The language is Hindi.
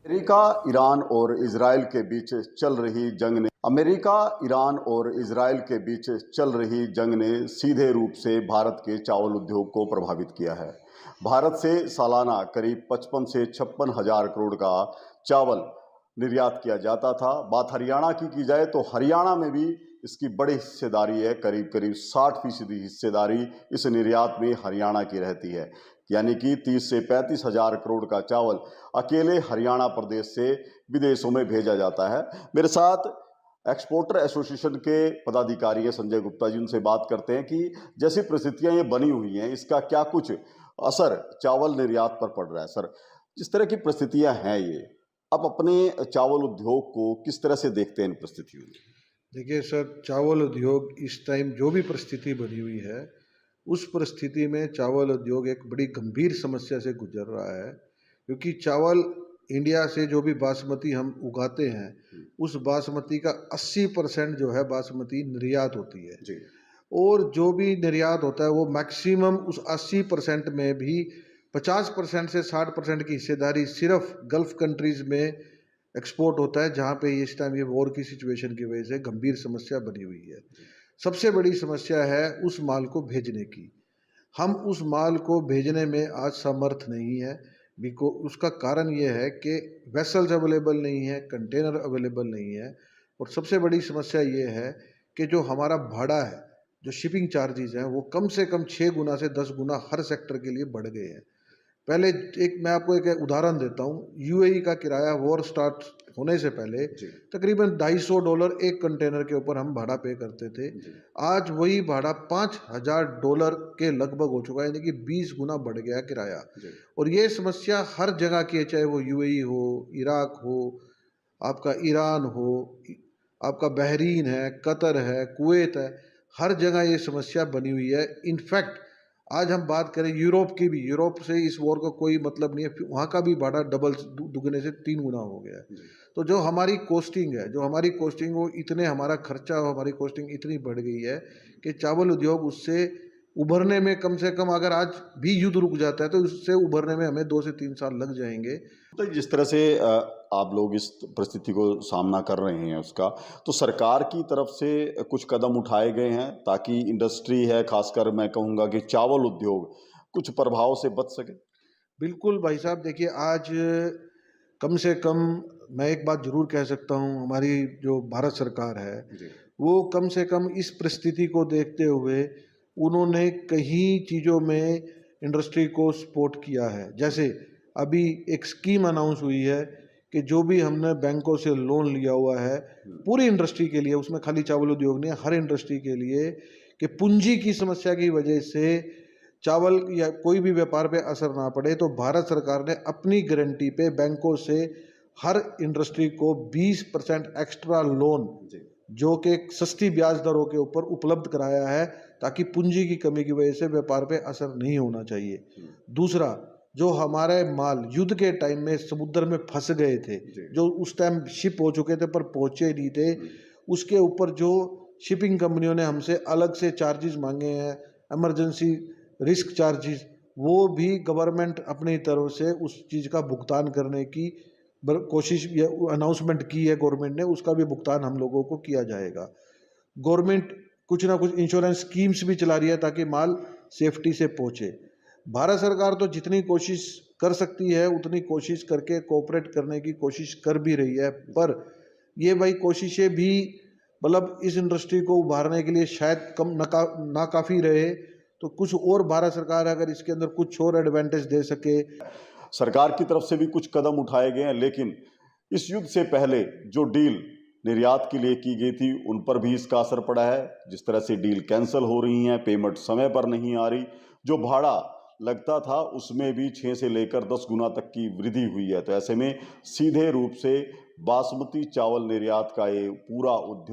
अमेरिका, ईरान और इजराइल के बीच चल रही जंग ने अमेरिका, ईरान और इजराइल के बीच चल रही जंग ने सीधे रूप से भारत के चावल उद्योग को प्रभावित किया है। भारत से सालाना करीब 55 से 56 हजार करोड़ का चावल निर्यात किया जाता था। बात हरियाणा की जाए तो हरियाणा में भी इसकी बड़ी हिस्सेदारी है। करीब करीब 60% हिस्सेदारी इस निर्यात में हरियाणा की रहती है। यानी कि 30 से 35 हजार करोड़ का चावल अकेले हरियाणा प्रदेश से विदेशों में भेजा जाता है। मेरे साथ एक्सपोर्टर एसोसिएशन के पदाधिकारी हैं संजय गुप्ता जी, उनसे बात करते हैं कि जैसी परिस्थितियां ये बनी हुई हैं, इसका क्या कुछ असर चावल निर्यात पर पड़ रहा है। सर, जिस तरह की परिस्थितियां हैं, ये आप अपने चावल उद्योग को किस तरह से देखते हैं इन परिस्थितियों में? देखिए सर, चावल उद्योग इस टाइम जो भी परिस्थिति बनी हुई है, उस परिस्थिति में चावल उद्योग एक बड़ी गंभीर समस्या से गुजर रहा है। क्योंकि चावल इंडिया से जो भी बासमती हम उगाते हैं, उस बासमती का 80% जो है बासमती निर्यात होती है। जी। और जो भी निर्यात होता है वो मैक्सिमम उस 80% में भी 50% से 60% की हिस्सेदारी सिर्फ गल्फ कंट्रीज़ में एक्सपोर्ट होता है, जहाँ पे इस टाइम ये वॉर की सिचुएशन की वजह से गंभीर समस्या बनी हुई है। सबसे बड़ी समस्या है उस माल को भेजने की। हम उस माल को भेजने में आज समर्थ नहीं है। उसका कारण ये है कि वेसल्स अवेलेबल नहीं है, कंटेनर अवेलेबल नहीं है, और सबसे बड़ी समस्या ये है कि जो हमारा भाड़ा है, जो शिपिंग चार्जेस हैं, वो कम से कम 6 गुना से 10 गुना हर सेक्टर के लिए बढ़ गए हैं। पहले मैं आपको एक उदाहरण देता हूँ। यूएई का किराया वॉर स्टार्ट होने से पहले तकरीबन $250 एक कंटेनर के ऊपर हम भाड़ा पे करते थे। आज वही भाड़ा $5000 के लगभग हो चुका है, यानी कि 20 गुना बढ़ गया किराया। और ये समस्या हर जगह की है, चाहे वो यूएई हो, इराक हो, आपका ईरान हो, आपका बहरीन है, कतर है, कुवैत है, हर जगह ये समस्या बनी हुई है। इनफैक्ट आज हम बात करें यूरोप की भी, यूरोप से इस वॉर का कोई मतलब नहीं है, वहाँ का भी भाड़ा डबल दुगने से 3 गुना हो गया है। तो जो हमारी कॉस्टिंग है, वो इतने हमारा खर्चा और हमारी कॉस्टिंग इतनी बढ़ गई है कि चावल उद्योग उससे उभरने में कम से कम, अगर आज भी युद्ध रुक जाता है तो उससे उभरने में हमें 2 से 3 साल लग जाएंगे। तो जिस तरह से आप लोग इस परिस्थिति को सामना कर रहे हैं उसका, तो सरकार की तरफ से कुछ कदम उठाए गए हैं ताकि इंडस्ट्री है, खासकर मैं कहूँगा कि चावल उद्योग कुछ प्रभाव से बच सके? बिल्कुल भाई साहब, देखिए आज कम से कम मैं एक बात ज़रूर कह सकता हूँ, हमारी जो भारत सरकार है, वो कम से कम इस परिस्थिति को देखते हुए उन्होंने कई चीज़ों में इंडस्ट्री को सपोर्ट किया है। जैसे अभी एक स्कीम अनाउंस हुई है कि जो भी हमने बैंकों से लोन लिया हुआ है पूरी इंडस्ट्री के लिए, उसमें खाली चावल उद्योग नहीं है, हर इंडस्ट्री के लिए, कि पूंजी की समस्या की वजह से चावल या कोई भी व्यापार पे असर ना पड़े, तो भारत सरकार ने अपनी गारंटी पे बैंकों से हर इंडस्ट्री को 20% एक्स्ट्रा लोन, जो कि सस्ती ब्याज दरों के ऊपर उपलब्ध कराया है, ताकि पूंजी की कमी की वजह से व्यापार पे असर नहीं होना चाहिए। दूसरा, जो हमारे माल युद्ध के टाइम में समुद्र में फंस गए थे, जो उस टाइम शिप हो चुके थे पर पहुंचे नहीं थे, उसके ऊपर जो शिपिंग कंपनियों ने हमसे अलग से चार्जेस मांगे हैं, इमरजेंसी रिस्क चार्जेस, वो भी गवर्नमेंट अपनी तरफ से उस चीज़ का भुगतान करने की कोशिश या अनाउंसमेंट की है गवर्नमेंट ने, उसका भी भुगतान हम लोगों को किया जाएगा। गवर्नमेंट कुछ ना कुछ इंश्योरेंस स्कीम्स भी चला रही है ताकि माल सेफ्टी से पहुंचे। भारत सरकार तो जितनी कोशिश कर सकती है उतनी कोशिश करके कोऑपरेट करने की कोशिश कर भी रही है, पर ये भाई कोशिशें भी मतलब इस इंडस्ट्री को उभारने के लिए शायद कम नाकाफ़ी रहे। तो कुछ और भारत सरकार अगर इसके अंदर कुछ और एडवांटेज दे सके। सरकार की तरफ से भी कुछ कदम उठाए गए हैं, लेकिन इस युद्ध से पहले जो डील निर्यात के लिए की गई थी उन पर भी इसका असर पड़ा है। जिस तरह से डील कैंसिल हो रही हैं, पेमेंट समय पर नहीं आ रही, जो भाड़ा लगता था उसमें भी 6 से लेकर 10 गुना तक की वृद्धि हुई है। तो ऐसे में सीधे रूप से बासमती चावल निर्यात का ये पूरा उद्योग